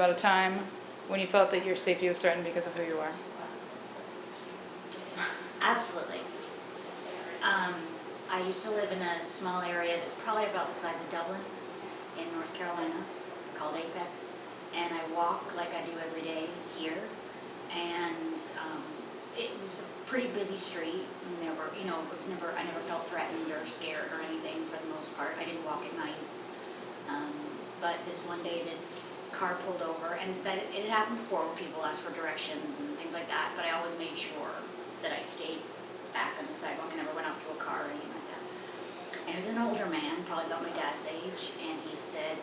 about a time when you felt that your safety was threatened because of who you are? Absolutely. I used to live in a small area that's probably about the size of Dublin in North Carolina, called Apex, and I walk like I do every day here, and it was a pretty busy street, and there were, it was never, I never felt threatened or scared or anything for the most part. I didn't walk at night. But this one day, this car pulled over, and that it had happened before where people asked for directions and things like that, but I always made sure that I stayed back on the sidewalk and never went up to a car or anything like that. And it was an older man, probably about my dad's age, and he said,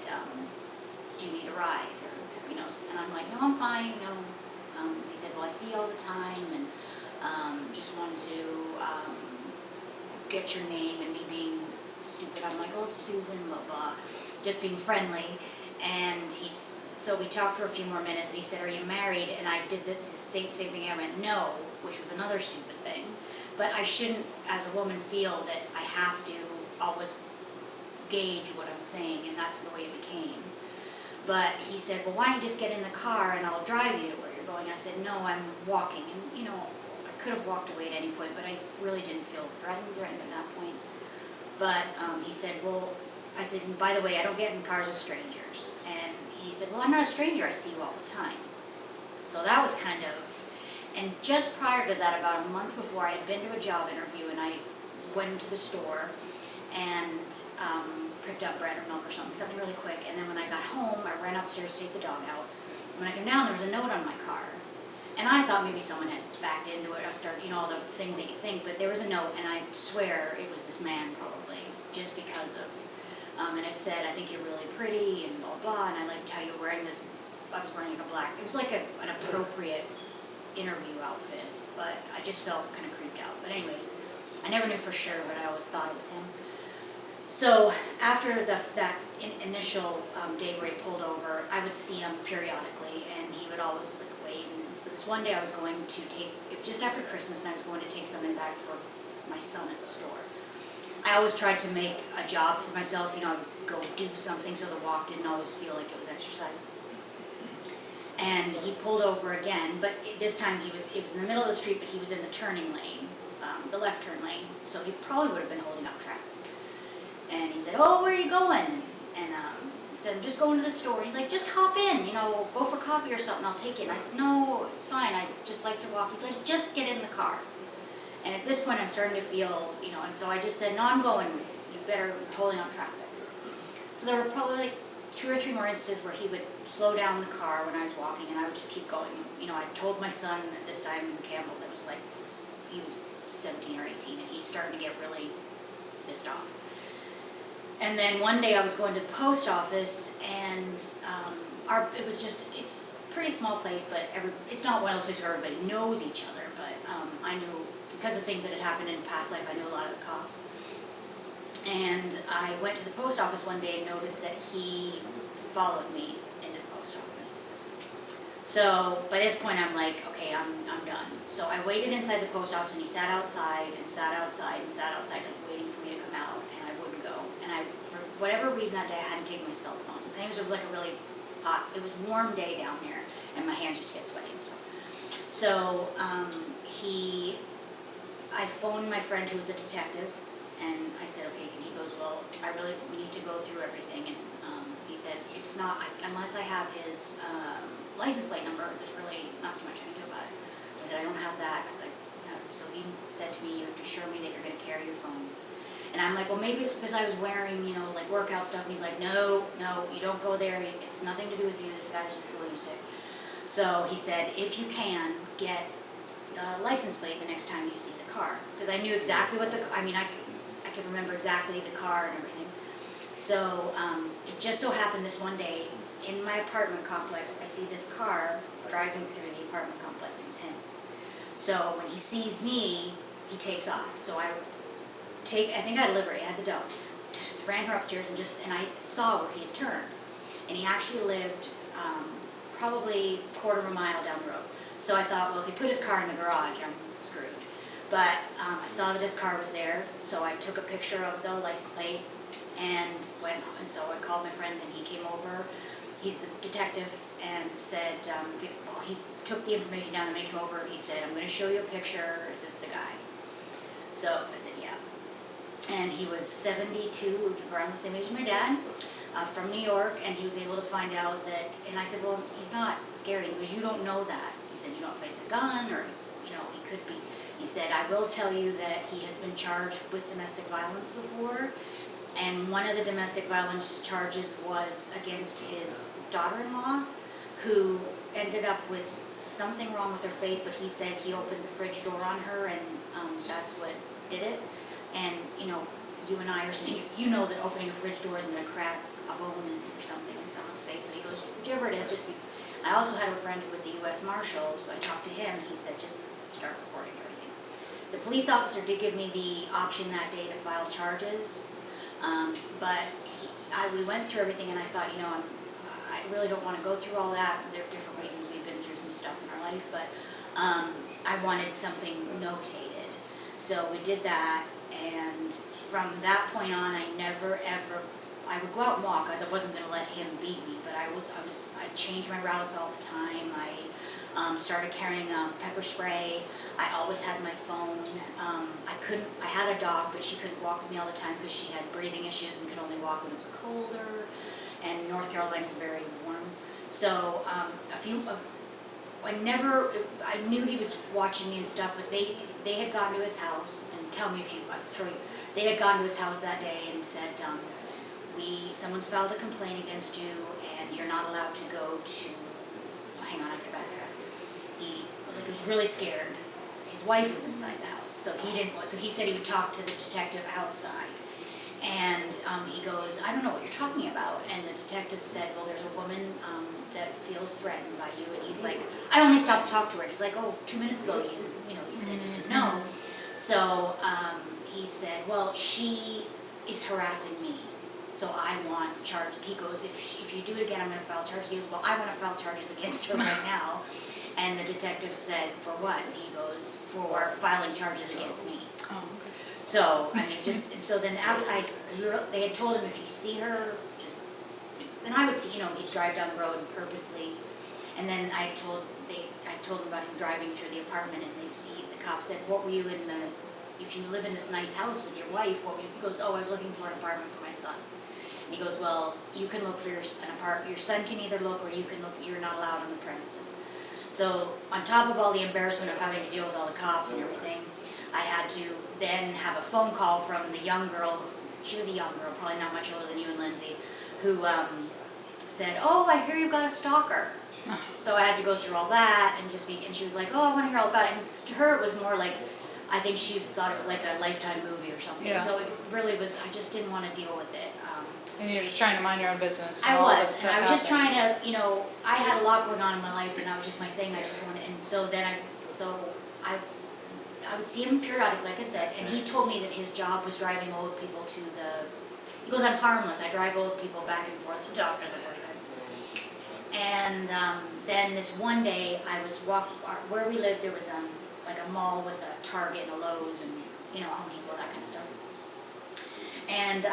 do you need a ride? Or, and I'm like, no, I'm fine, He said, well, I see you all the time, and just wanted to get your name, and me being stupid, I'm like, oh, it's Susan, blah, blah, just being friendly. And so we talked for a few more minutes, and he said, are you married? And I did the same thing. I went, no, which was another stupid thing. But I shouldn't, as a woman, feel that I have to always gauge what I'm saying, and that's the way it became. But he said, well, why don't you just get in the car and I'll drive you to where you're going? I said, no, I'm walking. And, I could have walked away at any point, but I really didn't feel threatened at that point. But he said, well, I said, by the way, I don't get in cars with strangers. And he said, well, I'm not a stranger. I see you all the time. So that was kind of, and just prior to that, about a month before, I had been to a job interview, and I went to the store and picked up bread or milk or something really quick. And then when I got home, I ran upstairs to take the dog out. When I came down, there was a note on my car. And I thought maybe someone had backed into it. I started, all the things that you think. But there was a note, and I swear it was this man probably, just because of, and it said, I think you're really pretty, and blah, blah. And I liked how you were wearing this, I was wearing a black, it was like an appropriate interview outfit. But I just felt kind of creeped out. But anyways, I never knew for sure, but I always thought it was him. So after that initial day where he pulled over, I would see him periodically, and he would always wait. And so this one day I was going to take, it was just after Christmas, and I was going to take something back for my son at the store. I always tried to make a job for myself, I would go do something so the walk didn't always feel like it was exercise. And he pulled over again, but this time it was in the middle of the street, but he was in the turning lane, the left turn lane, so he probably would have been holding up traffic. And he said, oh, where are you going? And I said, I'm just going to the store. He's like, just hop in, go for coffee or something, I'll take it. And I said, no, it's fine, I just like to walk. He's like, just get in the car. And at this point I'm starting to feel, and so I just said, no, I'm going, you better holding up traffic. So there were probably 2 or 3 more instances where he would slow down the car when I was walking, and I would just keep going. I told my son at this time, Campbell, that was he was 17 or 18, and he's starting to get really pissed off. And then one day I was going to the post office, and it's a pretty small place, but it's not one of those places where everybody knows each other, but I knew, because of things that had happened in past life, I knew a lot of the cops. And I went to the post office one day and noticed that he followed me into the post office. So by this point I'm like, okay, I'm done. So I waited inside the post office, and he sat outside and sat outside and sat outside, waiting for me to come out, and I wouldn't go. And for whatever reason that day, I hadn't taken my cell phone. I think it was a really hot, it was a warm day down here, and my hands used to get sweaty and stuff. So I phoned my friend who was a detective, and I said, okay, and he goes, well, we need to go through everything. And he said, it's not, unless I have his license plate number, there's really not too much I can do about it. So I said, I don't have that, so he said to me, you have to assure me that you're going to carry your phone. And I'm like, well, maybe it's because I was wearing, workout stuff. And he's like, no, you don't go there. It's nothing to do with you. This guy's just a lunatic. So he said, if you can, get the license plate the next time you see the car. Because I knew exactly what I could remember exactly the car and everything. So it just so happened this one day, in my apartment complex, I see this car driving through the apartment complex, and it's him. So when he sees me, he takes off. So I think I had Liberty, I had the dog, ran her upstairs, and I saw where he had turned. And he actually lived probably a quarter of a mile down the road. So I thought, well, if he put his car in the garage, I'm screwed. But I saw that his car was there, so I took a picture of the license plate and so I called my friend, and he came over, he's the detective, and said, well, he took the information down, and when he came over, he said, I'm gonna show you a picture, is this the guy? So I said, yeah. And he was 72, around the same age as my dad, from New York, and he was able to find out that, and I said, well, he's not scary. He goes, you don't know that. He said, you don't know if he has a gun, or, you know, he could be. He said, I will tell you that he has been charged with domestic violence before, and one of the domestic violence charges was against his daughter-in-law, who ended up with something wrong with her face, but he said he opened the fridge door on her, and that's what did it. And, you know, you and I are, you know that opening a fridge door isn't going to crack a bone or something in someone's face. So he goes, whichever it is, just be. I also had a friend who was a U.S. Marshal, so I talked to him, and he said, just start reporting everything. The police officer did give me the option that day to file charges, but we went through everything, and I thought, you know, I really don't want to go through all that. There are different reasons. We've been through some stuff in our life, but I wanted something notated. So we did that, and from that point on, I never ever, I would go out and walk, because I wasn't going to let him beat me, but I changed my routes all the time. I started carrying pepper spray. I always had my phone. I had a dog, but she couldn't walk with me all the time because she had breathing issues and could only walk when it was colder, and North Carolina is very warm. So I knew he was watching me and stuff, but they had gone to his house, and tell me if you, they had gone to his house that day and said, someone's filed a complaint against you, and you're not allowed to go to, hang on, I have to backtrack. He was really scared. His wife was inside the house, so he said he would talk to the detective outside. And he goes, I don't know what you're talking about. And the detective said, well, there's a woman that feels threatened by you. And he's like, I only stopped to talk to her. And he's like, oh, 2 minutes ago, you said you didn't know. So he said, well, she is harassing me. So I want charge. He goes, if you do it again, I'm going to file charges. He goes, well, I want to file charges against her right now. And the detective said, for what? And he goes, for filing charges against me. Oh, okay. So, I mean, so then after they had told him, if you see her, then I would see, he'd drive down the road purposely. And then I told him about him driving through the apartment, and the cop said, what were you if you live in this nice house with your wife, what were you? He goes, oh, I was looking for an apartment for my son. And he goes, well, you can look for an apartment, your son can either look, or you can look, you're not allowed on the premises. So, on top of all the embarrassment of having to deal with all the cops and everything, I had to then have a phone call from the young girl. She was a young girl, probably not much older than you and Lindsay, who said, oh, I hear you've got a stalker. So I had to go through all that and she was like, oh, I want to hear all about it. And to her it was more like, I think she thought it was like a Lifetime movie or something. Yeah. So it really was, I just didn't want to deal with it. And you're just trying to mind your own business. I was just happens. trying to, I had a lot going on in my life, and that was just my thing. I just wanted, and so then I would see him periodically, like I said, and he told me that his job was driving old people he goes, I'm harmless, I drive old people back and forth to doctors appointments. And then this one day, I was where we lived, there was like a mall with a Target and a Lowe's and, Home Depot, that kind of stuff. And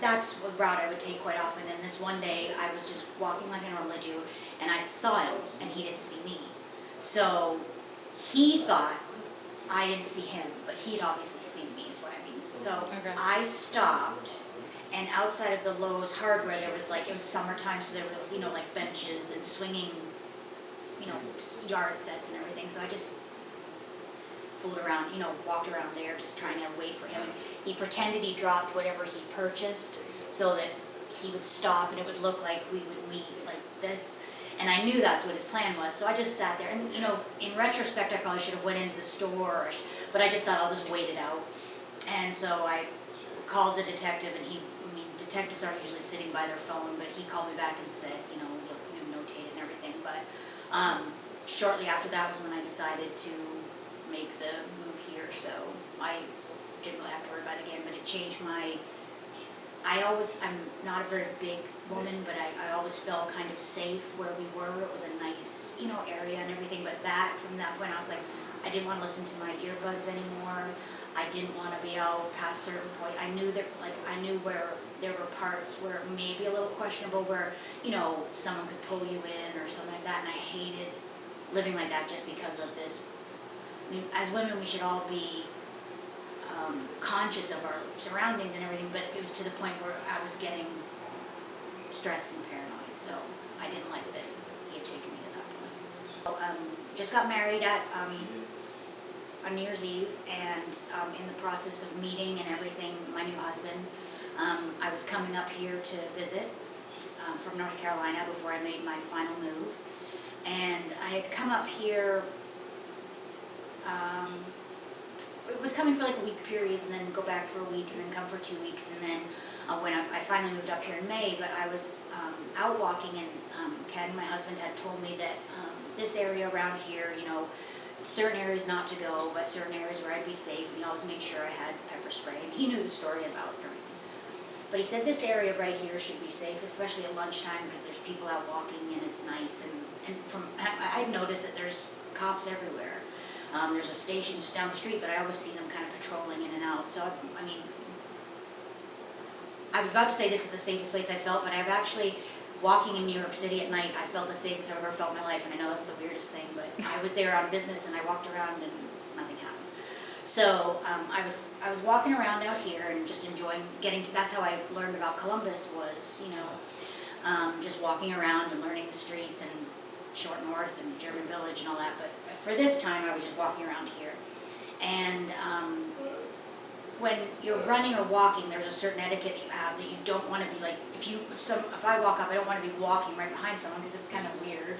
that's a route I would take quite often, and this one day, I was just walking like I normally do, and I saw him, and he didn't see me. So he thought I didn't see him, but he'd obviously seen me, is what I mean. So Okay. I stopped, and outside of the Lowe's Hardware, there was it was summertime, so there was, like benches and swinging, yard sets and everything. So I just fooled around, walked around there just trying to wait for him. And he pretended he dropped whatever he purchased so that he would stop and it would look like we would meet like this. And I knew that's what his plan was, so I just sat there. And, in retrospect, I probably should have went into the store, but I just thought I'll just wait it out. And so I called the detective, and detectives aren't usually sitting by their phone, but he called me back and said, you've notated and everything. But shortly after that was when I decided to make the move here, so I didn't really have to worry about it again, but it changed I'm not a very big woman, but I always felt kind of safe where we were. It was a nice, area and everything, but from that point on, I was like, I didn't want to listen to my earbuds anymore. I didn't want to be out past a certain point. I knew that, I knew where there were parts where maybe a little questionable, where, you know, someone could pull you in or something like that, and I hated living like that just because of this. I mean, as women, we should all be conscious of our surroundings and everything, but it was to the point where I was getting stressed and paranoid, so I didn't like that he had taken me to that point. Just got married at on New Year's Eve, and in the process of meeting and everything, my new husband, I was coming up here to visit from North Carolina before I made my final move, and I had come up here. It was coming for like a week periods, and then go back for a week, and then come for 2 weeks, and then when I finally moved up here in May. But I was out walking, and Ken, my husband, had told me that this area around here, you know, certain areas not to go, but certain areas where I'd be safe, and he always made sure I had pepper spray, and he knew the story about everything. But he said this area right here should be safe, especially at lunchtime, because there's people out walking and it's nice, and from I'd noticed that there's cops everywhere. There's a station just down the street, but I always see them kind of patrolling in and out. So, I mean, I was about to say this is the safest place I felt, but I've actually, walking in New York City at night, I felt the safest I've ever felt in my life, and I know that's the weirdest thing, but I was there on business, and I walked around, and nothing happened. So, I was walking around out here and just enjoying getting to, that's how I learned about Columbus, was, you know, just walking around and learning the streets and Short North and German Village and all that, but for this time I was just walking around here. And when you're running or walking, there's a certain etiquette that you have that you don't want to be like, if I walk up, I don't want to be walking right behind someone, because it's kind of weird.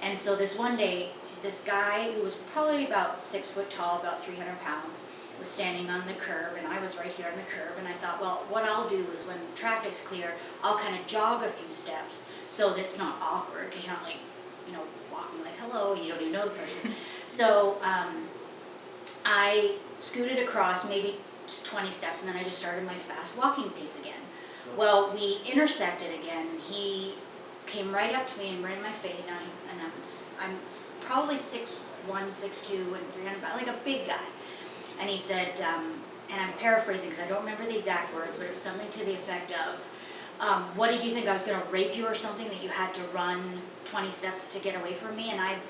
And so this one day, this guy who was probably about 6 foot tall, about 300 pounds, was standing on the curb, and I was right here on the curb, and I thought, well, what I'll do is when traffic's clear, I'll kind of jog a few steps so that it's not awkward, because you're not like, you know, walking like, hello, you don't even know the person. So I scooted across maybe just 20 steps, and then I just started my fast walking pace again. Well, we intersected again. He came right up to me and right in my face. Now, and I'm probably 6'1", 6'2", and 300 pounds, like a big guy. And he said, and I'm paraphrasing because I don't remember the exact words, but it was something to the effect of, what did you think, I was going to rape you or something, that you had to run 20 steps to get away from me? And I'm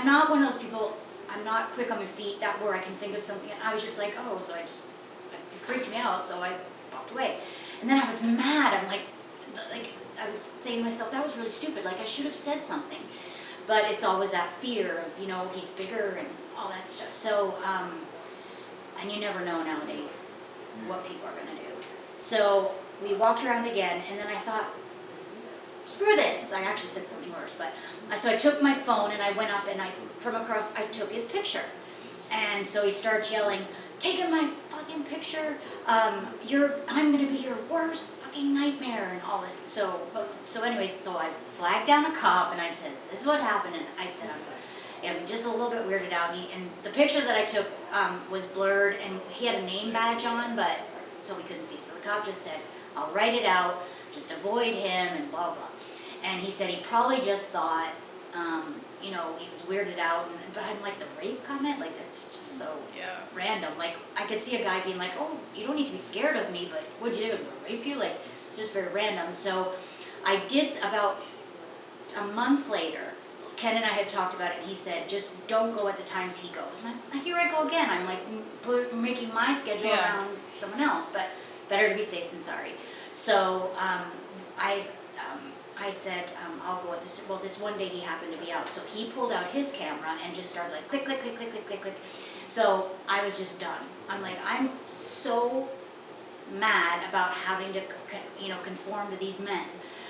not one of those people, I'm not quick on my feet, that where I can think of something, and I was just like, oh, so it freaked me out, so I walked away. And then I was mad, I'm like, I was saying to myself, that was really stupid, like I should have said something. But it's always that fear of, you know, he's bigger and all that stuff. So, and you never know nowadays what people are going to do. So we walked around again, and then I thought, screw this. I actually said something worse, but so I took my phone and I went up and from across, I took his picture. And so he starts yelling, taking my fucking picture, I'm going to be your worst fucking nightmare and all this. So anyways, so I flagged down a cop and I said, this is what happened. And I said, I'm just a little bit weirded out. And the picture that I took was blurred, and he had a name badge on, but so we couldn't see it. So the cop just said, I'll write it out, just avoid him and blah, blah. And he said he probably just thought, you know, he was weirded out. But I'm like, the rape comment? Like, that's just so random. Like, I could see a guy being like, oh, you don't need to be scared of me, but what'd you do? I was going to rape you? Like, it's just very random. So I did, about a month later, Ken and I had talked about it, and he said, just don't go at the times he goes. And here I go again. I'm like making my schedule around someone else, but better to be safe than sorry. So I said, I'll go at this. Well, this one day he happened to be out, so he pulled out his camera and just started like click, click, click, click, click, click, click. So I was just done. I'm like, I'm so mad about having to, you know, conform to these men.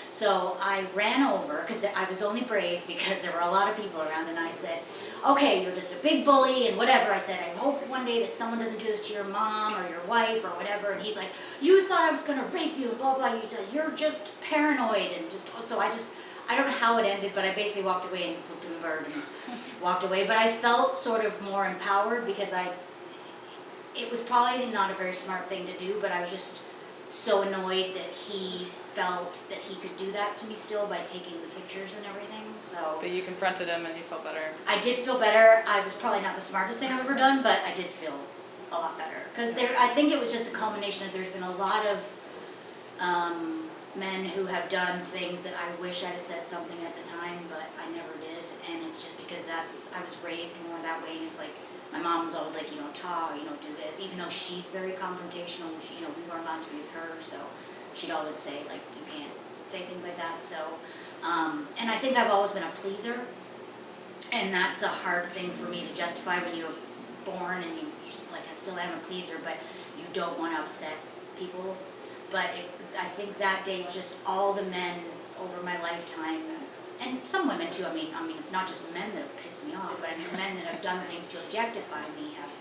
So I ran over, because I was only brave because there were a lot of people around, and I said, okay, you're just a big bully and whatever. I said, I hope one day that someone doesn't do this to your mom or your wife or whatever. And he's like, you thought I was going to rape you and blah, blah. You said, you're just paranoid. And just, so I don't know how it ended, but I basically walked away and flipped him a bird and walked away. But I felt sort of more empowered, because it was probably not a very smart thing to do, but I was just so annoyed that he felt that he could do that to me still by taking the pictures and everything. So, But you confronted him and you felt better. I did feel better. I was probably not the smartest thing I've ever done, but I did feel a lot better. Because I think it was just a culmination of, there's been a lot of men who have done things that I wish I'd have said something at the time, but I never did. And it's just because I was raised more that way, and it's like, my mom was always like, you don't talk, you don't do this, even though she's very confrontational, we weren't allowed to be with her, so she'd always say, like, you can't say things like that, so, and I think I've always been a pleaser, and that's a hard thing for me to justify when you're born and you like, I still am a pleaser, but you don't want to upset people. But I think that day, just all the men over my lifetime, and some women too, I mean, it's not just men that have pissed me off, but I mean, men that have done things to objectify me have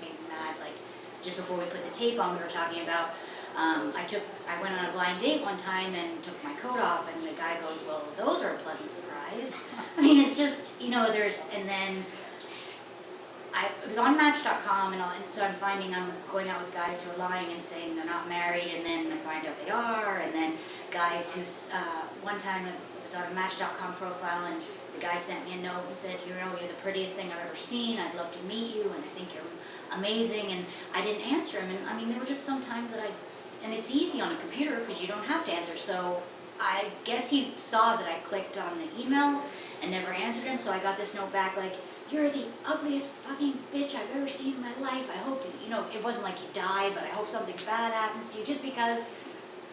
made me mad. Like, just before we put the tape on, we were talking about, I went on a blind date one time and took my coat off, and the guy goes, well, those are a pleasant surprise. I mean, it's just, and then it was on Match.com, and so I'm going out with guys who are lying and saying they're not married, and then I find out they are, and then guys who, one time it was on a Match.com profile, and the guy sent me a note and said, you're the prettiest thing I've ever seen, I'd love to meet you, and I think you're amazing, and I didn't answer him, and I mean, there were just some times that and it's easy on a computer because you don't have to answer, so I guess he saw that I clicked on the email and never answered him, so I got this note back like, you're the ugliest fucking bitch I've ever seen in my life. I hope, it wasn't like you died, but I hope something bad happens to you, just because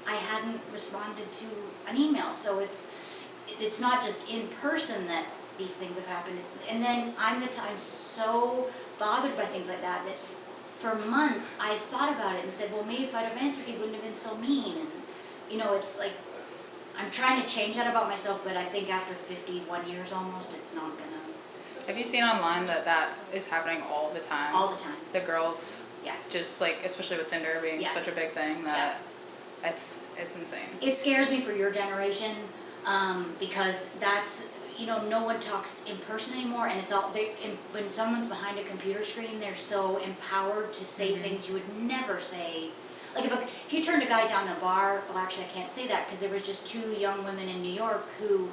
I hadn't responded to an email. So it's not just in person that these things have happened. And then I'm so bothered by things like that for months I thought about it and said, well, maybe if I'd have answered, he wouldn't have been so mean. And, it's like, I'm trying to change that about myself, but I think after 51 years almost, it's not gonna. Have you seen online that is happening all the time? All the time. The girls, yes, just like, especially with Tinder being yes. such a big thing, that it's insane. It scares me for your generation, because that's, no one talks in person anymore, and it's all, when someone's behind a computer screen, they're so empowered to say things you would never say. Like if you turned a guy down in a bar, well actually I can't say that, because there was just 2 young women in New York who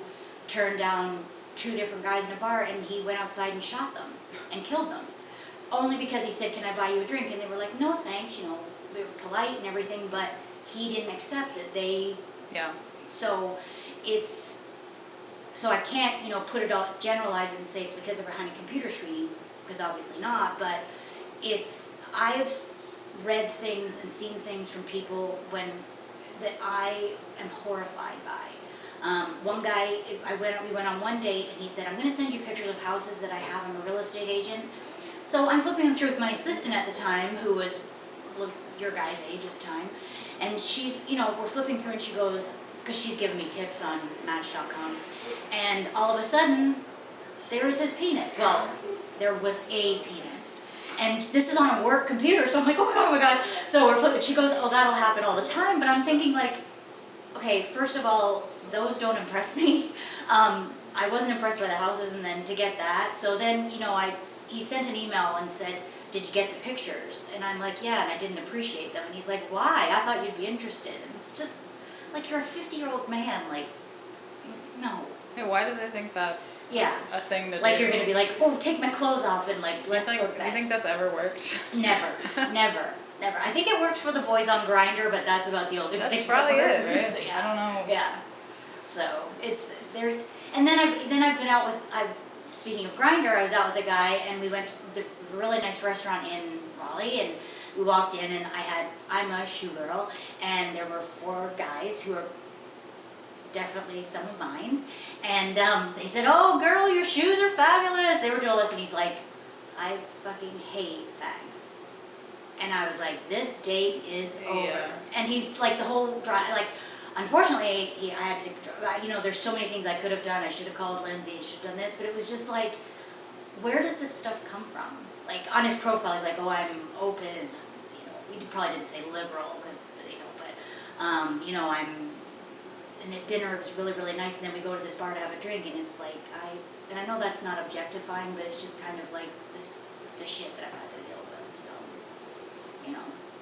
turned down 2 different guys in a bar, and he went outside and shot them and killed them, only because he said, can I buy you a drink? And they were like, no thanks, they were polite and everything, but he didn't accept it. So I can't, put it all, generalize it and say it's because they're behind a computer screen, because obviously not, but I've read things and seen things from people that I am horrified by. One guy, we went on one date, and he said, I'm going to send you pictures of houses that I have. I'm a real estate agent. So I'm flipping them through with my assistant at the time, who was your guy's age at the time. And she's, we're flipping through, and she goes, because she's giving me tips on Match.com. And all of a sudden, there's his penis. Well, there was a penis. And this is on a work computer, so I'm like, oh my god. So we're flipping. She goes, oh, that'll happen all the time. But I'm thinking, like, okay, first of all, those don't impress me. I wasn't impressed by the houses, and then to get that. So then, he sent an email and said, did you get the pictures? And I'm like, yeah, and I didn't appreciate them. And he's like, why? I thought you'd be interested. And it's just, like, you're a 50-year-old man, like, no. Hey, why do they think that's a thing to do? Like, you're going to be like, oh, take my clothes off and, like, let's go to bed. Do you think that's ever worked? Never. I think it worked for the boys on Grindr, but that's about the only thing. That's probably it, right? Yeah. I don't know. Yeah. So, it's there. And then I've been out with, speaking of Grindr, I was out with a guy, and we went to the really nice restaurant in Raleigh, and we walked in, and I'm a shoe girl, and there were 4 guys who are definitely some of mine, and they said, oh girl, your shoes are fabulous. They were doing this, and he's like, I fucking hate fags. And I was like, this date is over. Yeah. And he's like, the whole drive, like, unfortunately, I had to, there's so many things I could have done. I should have called Lindsay, I should have done this, but it was just like, where does this stuff come from? Like, on his profile, he's like, oh, I'm open, we probably didn't say liberal, because, but, and at dinner it was really, really nice, and then we go to this bar to have a drink, and it's like, and I know that's not objectifying, but it's just kind of like the shit that I've had to deal with, so,